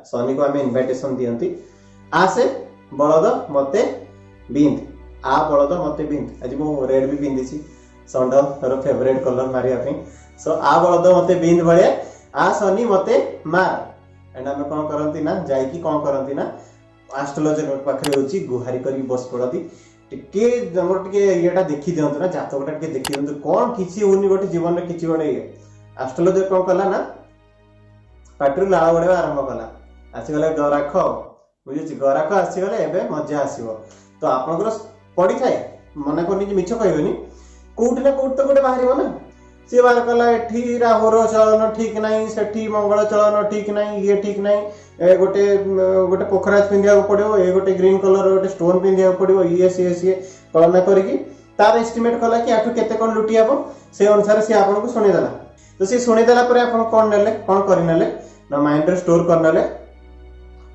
शनि को आम इनविटेशन दियंती आसे बलद मते बिंद आ बलद मते बिंद आज मु रेड भी पिंदी षंडर फेवरेट कलर मारिया सो आ बलद मते बिंद भले आ शनि मते मार एंड आम कौन करती ना जाइकी कौन करती ना एस्ट्रोलॉजर पाखे होची गुहारी करके बस पड़ती टिके जमर टिके येटा देखि दियंतु ना जातकटा टिके देखि दियंतु कोन किछि होनी गोटे जीवन रे किछि गोटे एस्ट्रोलॉजर कोन कला ना पाटरू लाळ बडे आरंभ कला आसी गले गराख बुझिछि गराख आसी गले एबे मजा आसीबो तो आपनकर पड़ी थाए मने कोनी जे मिछ कहबेनी कोउठी ना कोउठ तो गोटे बाहरिबो ना सी बार कला एठी राहुर चलन ठीक नाही सेठी मंगल चलन ठीक नाही ये ठीक नाही गोटे गोटे पोखराज पिंधिया पड़ो ये गोटे ग्रीन कलर गोटे स्टोन पिंधिया पड़ो ये सी कलना करके तार एस्टिमेट कला कि आठू केते कोन लुटी आबो से अनुसार से आपन को सुनी देला तो से सुनी देला परे आपन कोन नेले कोन करि नेले ना माइंड रे स्टोर कर नेले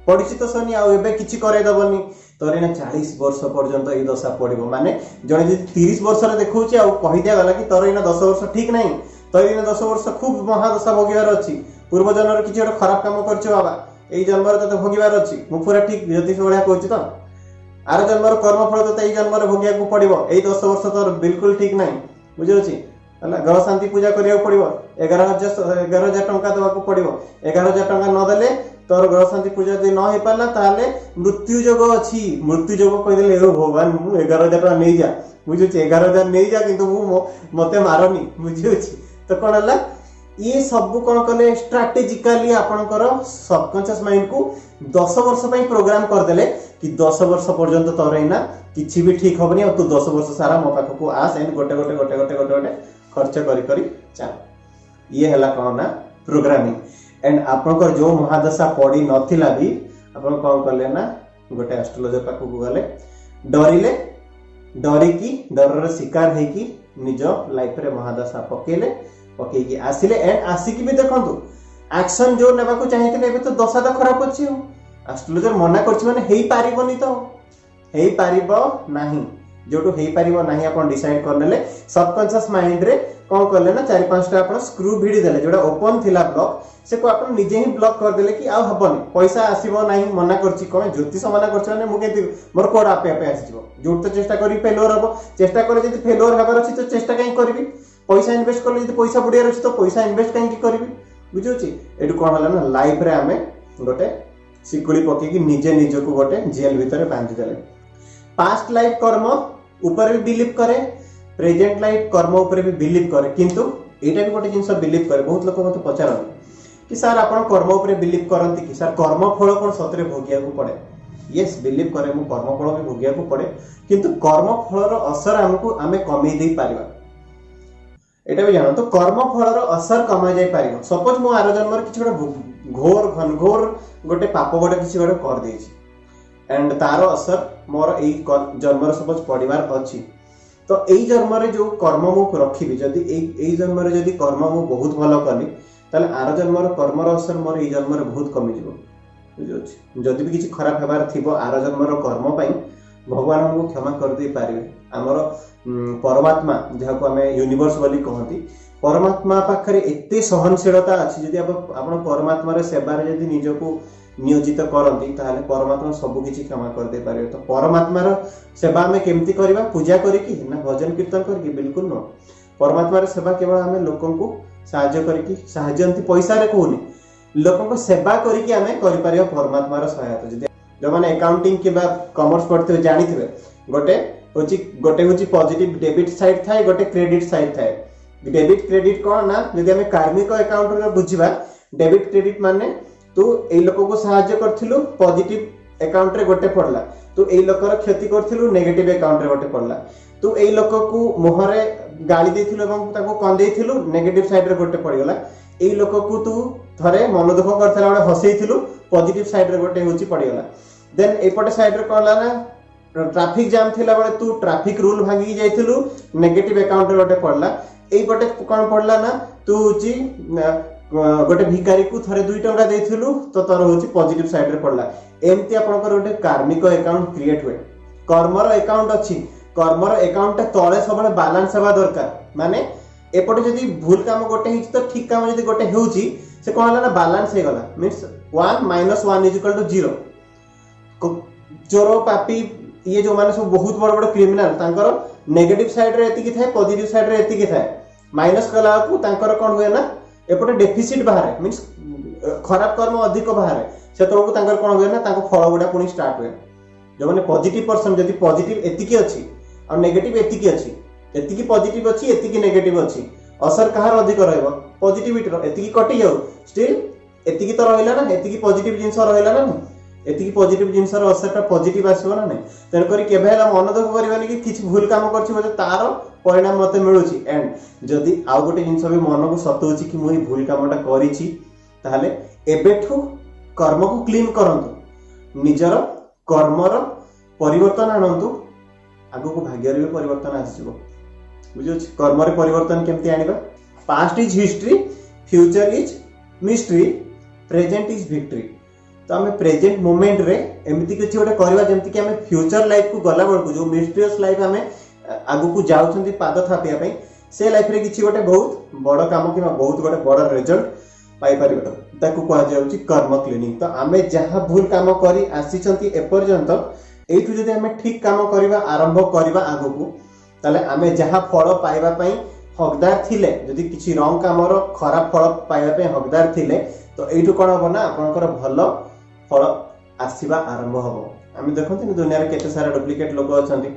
पड़िछि तो शनि आ एबे किछि करे दबनी तोरे ना 40 वर्ष पर्यंत ए दशा पड़िबो माने जणे जे 30 वर्ष रे देखौछि आ कहि दिया गला कि तोरे ना 10 वर्ष ठीक नाही तोरे ना 10 वर्ष खूब महादशा भोगिवार अछि पूर्व जन्म रे किछि गोटे खराब काम करछो बाबा एई जन्म रे तो भोगिवार अछि मु पूरा ठीक ज्योतिष भलिया कहछि तो आर जन्म रे कर्म फल तो एई जन्म रे भोगिया को पड़िबो एई 10 वर्ष तोर बिल्कुल ठीक नाही बुझियोछि हला ग्रह शांति पूजा करिया पड़िबो 11000 टंका देबा को पड़िबो 11000 टंका न देले तोर ग्रह शांति पूजा यदि न हे पाला ताले मृत्यु योग अछि मृत्यु योग कहि देले ओ भगवान मु 11000 टंका नै जा बुझियोछि 11000 नै जा किंतु मु मते मारनी बुझियोछि तो कोन हला ये सब कौन कले स्ट्राटेजिकली आपनकर सबकॉन्शियस माइंड को 10 वर्ष पई प्रोग्राम कर देले कि 10 वर्ष पर्यंत तोरेना किछि भी ठीक होबनी और तू 10 वर्ष सारा मो पाख को आस एंड गोटे गोटे गोटे गोटे गोटे गोटे खर्च करी करी चल ये हला कोन ना प्रोग्रामिंग एंड आपनकर जो महादशा पड़ी नथिला भी आपन कोन करले ना गोटे एस्ट्रोलॉजर पाख को गले डरिले डरी की डर रे शिकार हे की निज लाइफ रे महादशा पकेले पकेकी आसिले एंड आसिकी भी देखंतु एक्शन जो नेबा को चाहिते एबे तो दशा तो खराब अछि एस्ट्रोलॉजर मना करछि माने हेई पारिबोनी तो हेई पारिबो नाही जोटो हेई पारिबो नाही आपण डिसाइड करनेले सबकॉन्शियस माइंड रे कोन करले ना 4-5 टा आपण स्क्रू भिडी देले जोटा ओपन थिला ब्लॉक से को आपण निजे ही ब्लॉक कर देले कि आ हबनी पैसा आसीबो नाही मना करछि कोन ज्योतिष मना करछि माने मु केति मोर कोड आपे आपे आसीबो जोट तो चेष्टा करी फेलियर हबो चेष्टा करे जदी फेलियर हबार अछि तो चेष्टा काई करबी पैसा इन्वेस्ट करले जदी पैसा बुडियार अछि तो पैसा इन्वेस्ट काई करबी बुझोछि एडु कोन हला ना लाइफ रे हमें गोटे सिकुली पके कि निजे निजे को गोटे जेल भीतर बांधी देले पास्ट लाइफ कर्म ऊपर भी बिलीव करे प्रेजेंट लाइफ कर्म ऊपर भी बिलीव करे किंतु एटा भी गोटे जिंस बिलीव करे बहुत लोक मते पचारन कि सर आपण कर्म ऊपर बिलीव करंती कि सर कर्म फल कोन सतरे भोगिया को पड़े यस बिलीव करे मु कर्म फल भी भोगिया को पड़े किंतु कर्म फल रो असर हमको आमे कमी देई पारिबा एटा भी जानो तो कर्म फल रो असर कमा जाय पारिबो सपोज मु आरो जन्म रे किछ गोटे घोर घनघोर गोटे पाप गोटे किछ गोटे कर देछि एंड तारो असर मोर एई जन्म रे सपोज पडिवार अछि तो एई जन्म रे जो कर्म मु रखिबी जदी एई जन्म रे जदी कर्म मु बहुत भलो करली ताले आरो जन्म रे कर्म रो असर मोर एई जन्म रे बहुत कमी जिवो बुझियोछि जदी भी किछ खराब हेबार थिबो आरो जन्म रो कर्म पई भगवान हमको क्षमा कर दे पारिबे हमर परमात्मा जहा को हमें यूनिवर्स बोली कहंती परमात्मा पाखरे एते सहनशीलता अछि जदी आपण परमात्मा रे सेवा रे जदी निज को नियोजित करंती ताले परमात्मा सब किछि क्षमा कर दे पारिबे तो परमात्मा रो सेवा में केमती करबा पूजा करिकि ना भजन कीर्तन करिकि बिल्कुल न परमात्मा रे सेवा केवल हमें लोकन को सहाय्य करिकि सहाय्यंती पैसा रे कोनी लोकन को सेवा करिकि हमें करि पारियो परमात्मा रो सहायता जदी जो माने अकाउंटिंग के बा कॉमर्स पढ़ते जानि थिबे गोटे होची पॉजिटिव डेबिट साइड थाए गोटे क्रेडिट साइड थाए डेबिट क्रेडिट कोन ना जदी हमें कार्मिक अकाउंट रे बुझिबा डेबिट क्रेडिट माने तू ए लोक को सहाय्य करथिलु पॉजिटिव अकाउंट रे गोटे पड़ला तू ए लोकर क्षति करथिलु नेगेटिव अकाउंट रे गोटे पड़ला तू ए लोक को मोहरे गाली देथिलु एवं ताको कंदेइथिलु नेगेटिव साइड रे गोटे पड़ी गला ए लोक को तू थरे मन दुख करथला बडे हसेइथिलु पॉजिटिव साइड रे गोटे होची पड़ी गला देन एपटे साइड रे कोला ना ट्रैफिक जाम थिला बडे तू ट्रैफिक रूल भांगी जाइथिलु नेगेटिव अकाउंट रे गोटे पड़ला एई पटे कोन पड़ला ना तू होची गोटे भिखारी को थरे 2 टंका देथिलु तो तोर होची पॉजिटिव साइड रे पड़ला एमती आपनकर गोटे कार्मिक अकाउंट क्रिएट होय कर्मर अकाउंट अछि कर्मर अकाउंट तळे सबले बैलेंस हेबा दरकार माने एपटे जदी भूल काम गोटे हिच तो ठीक काम जदी गोटे हेउची से कोन हला ना बैलेंस हे गला मींस 1 - 1 = 0 चोर पापी ये जो माने सब बहुत बड़ बड़ क्रिमिनल तांकर नेगेटिव साइड रे एतिकी थाए पॉजिटिव साइड रे एतिकी थाए माइनस कला को तांकर कोन होय ना एपटे डेफिसिट बाहर मींस खराब कर्म अधिक बाहर से तो तांकर कोन होय ना तांको फल गुडा पुनी स्टार्ट होय जो माने पॉजिटिव पर्सन जदी पॉजिटिव एतिकी अछि और नेगेटिव एतिकी अछि एतिकी पॉजिटिव अछि एतिकी नेगेटिव अछि असर कहार अधिक रहइबो पॉजिटिविटी रो एतिकी कटि जाउ स्टिल एतिकी तो रहिला ना एतिकी पॉजिटिव जिंस रहिला ना एतिकी पॉजिटिव जिंस रो असरटा पॉजिटिव आसीबो ना नै तेन करी केबे हला मन दुख करबानी कि किछ भूल काम करछि बोले तार परिणाम मते मिलुछि एंड जदी आउ गोटे जिंस भी मन को सतौछि कि मुई भूल कामटा करिछि ताहले एबेठु कर्म को क्लीन करंतु निजर कर्मर परिवर्तन आनंतु आगो को भाग्यर भी परिवर्तन आसीबो बुझुछि कर्म रे परिवर्तन केमति आनिबा past is history future is mystery present is victory तो हमें प्रेजेंट मोमेंट रे एमती किछि गोटे करबा जेमति कि हमें फ्यूचर लाइफ को गला बळ को जो मिस्टीरियस लाइफ हमें आगु को जाउछंती पाद थापिया पई से लाइफ रे किछि गोटे बहुत बड़ काम कि बहुत गोटे बड़ रिजल्ट पाई परिबो ताकू कहा जाउछि कर्म क्लीनिंग तो हमें जहां भूल काम करी आसीचंती ए पर्यंत एठु जदि हमें ठीक काम करबा आरंभ करबा आगु को ताले हमें जहां फल पाइबा पई हकदार थिले जदि किछि रंग कामर खराब फल पाइबा पई हकदार थिले तो एठु कोन हो ना आपनकर भलो फल आसीबा आरंभ हबो आमे देखंती न दुनिया रे केते सारा डुप्लीकेट लोक अछंती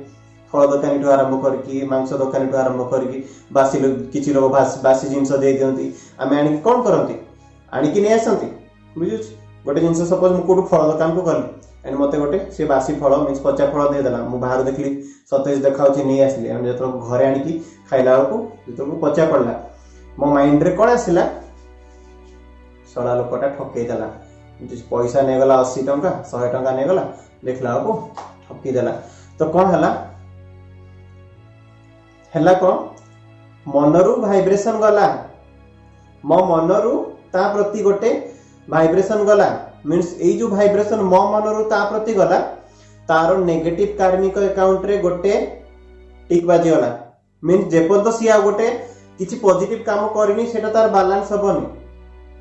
फल दुकानी ठु आरंभ करकी मांस दुकानी ठु आरंभ करकी बासी लोग किछि लोग बासी जिंस दे दियंती आमे आनी कोन करंती आनी कि नै आसंती बुझुछ गोटे जिंस सपोज मु कोडु फल दुकान को गली एंड मते गोटे से बासी फल मींस पचा फल दे देला मु बाहर देखली सतेज देखाउची नै आसली एंड जतो घरे आनी कि खाइला को जतो पचा पड़ला मो माइंड रे कोन आसिला सडा लोकटा ठकै देला जिस पैसा ने गला 80 टंका 100 टंका ने गला देखला को ठकी देला तो कोन हला कोन मनरु वाइब्रेशन गला मो मनरु ता प्रति गोटे वाइब्रेशन गला मींस ए जो वाइब्रेशन मो मनरु ता प्रति गला तारो नेगेटिव कार्मिक अकाउंट रे गोटे टिक बाजी गला मींस जेपद सिया गोटे किछि पॉजिटिव काम करिनी सेटा तार बैलेंस हबनी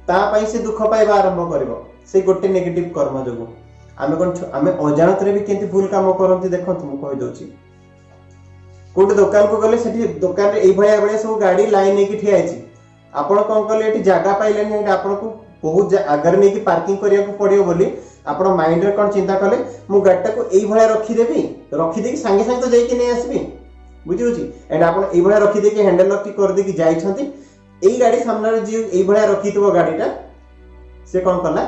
ता पई से दुख पाइबा आरंभ करबो से गोटे नेगेटिव कर्म जगो आमे कोन आमे अजानत रे भी केंति भूल काम करंती देखंत मु कहि दोछि कोट दुकान को गले सेठी दुकान रे एई भया बळे सब गाड़ी लाइन नै कि ठिया आइछि आपण कोन कले एठी जागा पाइलेनी एटा आपण को बहुत अगर नै कि पार्किंग करिया को पड़ियो बोली आपण माइंड रे कोन चिंता कले मु गाडीटा को एई भया रखी देबी रखी दे कि संगे संगे तो जाई कि नै आसबी बुझियोछि एंड आपण एई भया रखी दे कि हैंडल लॉक कर दे कि जाई छथि एई गाड़ी सामने रे जे एई भया रखी तबो गाडीटा से कोन कला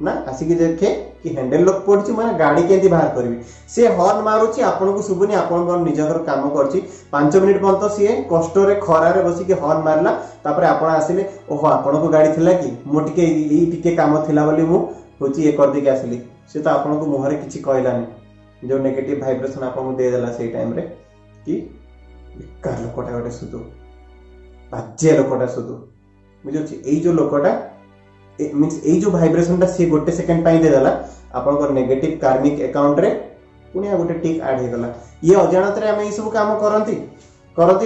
ना आसी कि देखे कि हैंडल लॉक पड़छि माने गाड़ी केंती बाहर करबी से हॉर्न मारुछि आपन को सुबुनी आपन को निजकर काम करछि 5 मिनिट पंत सिए कष्ट रे खरा रे बसी कि हॉर्न मारला तापर आपन आसिले ओहो आपन को गाड़ी थिला कि मो टिके काम थिला बोली मु होछि ए कर दे के आसिली से तो आपन को मुहरे किछि कहलानी जो नेगेटिव वाइब्रेशन आपन को दे देला सेई टाइम रे कि कार लोकटा गोटे सुदु बाजे लोकटा सुदु बुझछि एई जो लोकटा मींस ए जो वाइब्रेशन ता से गोटे सेकंड पाई दे देला आपन को नेगेटिव कार्मिक अकाउंट रे पुनिया गोटे टिक ऐड हे गला ये अजानत रे हम ए सब काम करंती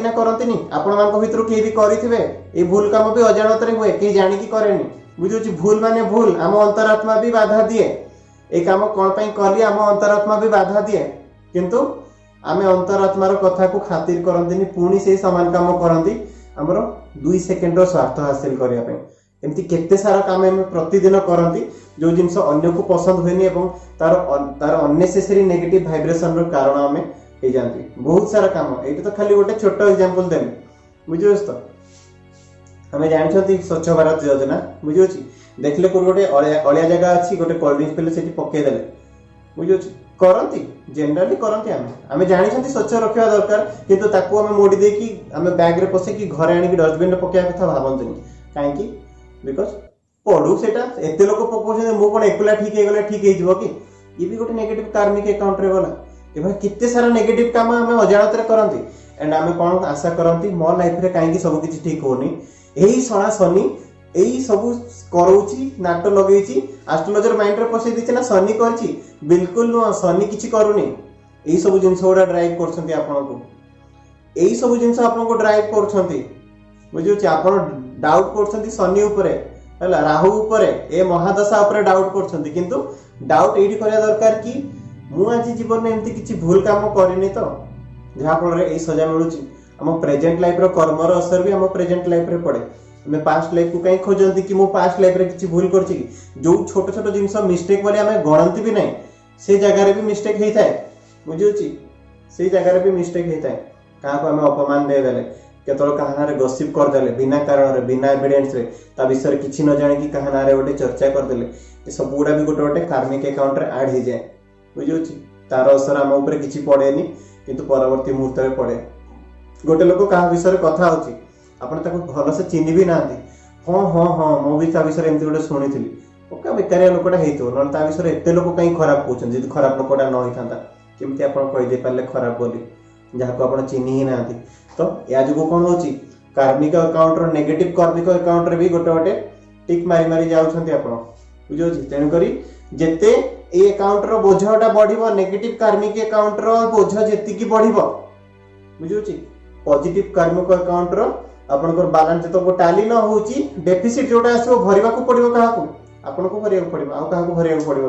ना करंती नी आपन मान को भीतर के भी करिथिबे ए भूल काम भी अजानत रे होए के जानि कि करेनी बुझुची भूल माने भूल हम अंतरात्मा भी बाधा दिए ए काम कोन पई कली हम अंतरात्मा भी बाधा दिए किंतु आमे अंतरात्मार कथा को खातिर करंती नी पुनी से समान काम करंती हमरो 2 सेकंड रो स्वार्थ हासिल करिया पे एमती केते सारा काम हम प्रतिदिन करंती जो जिंस अन्य को पसंद होइनी एवं तार अननेसेसरी नेगेटिव वाइब्रेशन रो कारण हमें हे जानती बहुत सारा काम एटा तो खाली गोटे छोटो एग्जांपल देम बुझियोस तो हमें जानछंती स्वच्छ भारत योजना बुझियोछि देखले को गोटे अलिया जगह अछि गोटे कोल्ड ड्रिंक्स पेले सेठी पक्के देले बुझियोछि करंती जनरली करंती हमें जानिछंती स्वच्छ रखिया दरकार किंतु ताको हमें मोडी दे कि हमें बैग रे पसे कि घरे आनी कि डस्टबिन रे पक्के कथा भाबंतनी काहे कि बिकॉज़ पडू सेटा एते लोक पकोसे मो कोन एकला ठीक हे गला ठीक हे जिवो कि ये भी गोटे नेगेटिव कार्मिक अकाउंट रे गला एबा कित्ते सारा नेगेटिव काम हमें अजानत रे करंती एंड हमें कोन आशा करंती मो लाइफ रे काहे कि सब किछि ठीक होनी एही सणा सनी एही सब करूची नाटो लगेची एस्ट्रोलॉजर माइंड रे पसे दिछि ना सनी करची बिल्कुल नो सनी किछि करूनी एही सब जिंस ओडा ड्राइव करछंती आपन को एही सब जिंस आपन को ड्राइव करछंती बुझियोछि आपन डाउट करछंती सनी ऊपर है राहु ऊपर ए महादशा ऊपर डाउट करछंती किंतु डाउट एडी करिया दरकार कि मु आज जीवन में एमती किछि भूल काम करिनी तो जहा फल ए सजा मिलुची हम प्रेजेंट लाइफ रो कर्मर असर भी हम प्रेजेंट लाइफ रे पड़े हमें पास्ट लाइफ को कहीं खोजंती कि मु पास्ट लाइफ रे किछि भूल करछि कि जो छोट छोट जिंस मिस्टेक बोले हमें गणंती भी नहीं से जगह रे भी मिस्टेक हेई थाए बुझुची से जगह रे भी मिस्टेक हेई थाए कहा को हमें अपमान दे देले केतल कहा रे गॉसिप कर देले बिना कारण रे बिना एविडेंस रे ता विषय किछि न जाने कि कहा रे गोटे चर्चा कर देले ए सब गुडा भी गोटे गोटे कार्मिक अकाउंट रे ऐड हे जाए बुझुची तार असर हम ऊपर किछि पड़ेनी किंतु परवर्ती मुहूर्त रे पड़े गोटे लोक कहा विषय कथा होची आपण ताको भलो से चिन्ह भी नांती हां हां हां मो भी ता विषय एमती गोटे सुनिथिली ओका बेकारिया लोकटा हेतो न ता विषय एते लोक कहीं खराब पूछन जदी खराब लोकटा न होइथांता केमती आपण कहि दे पाले खराब बोली जहा को आपण चिन्ह ही नांती तो या जो कोन होची कार्मिक अकाउंट रो नेगेटिव कार्मिक अकाउंट रे भी गोटे गोटे टिक मारी मारी जाउछंती आपण बुझोची तेनु करी जेते ए अकाउंट रो बोझटा बढ़िबो नेगेटिव कार्मिक अकाउंट रो बोझ जेति की बढ़िबो बुझोची पॉजिटिव कार्मिक अकाउंट रो आपनकर बैलेंस तो को टाली न होची डेफिसिट जोटा आसो भरिबा को पड़िबो काहा को आपन को भरिया को पड़िबो आ काहा को भरिया को पड़िबो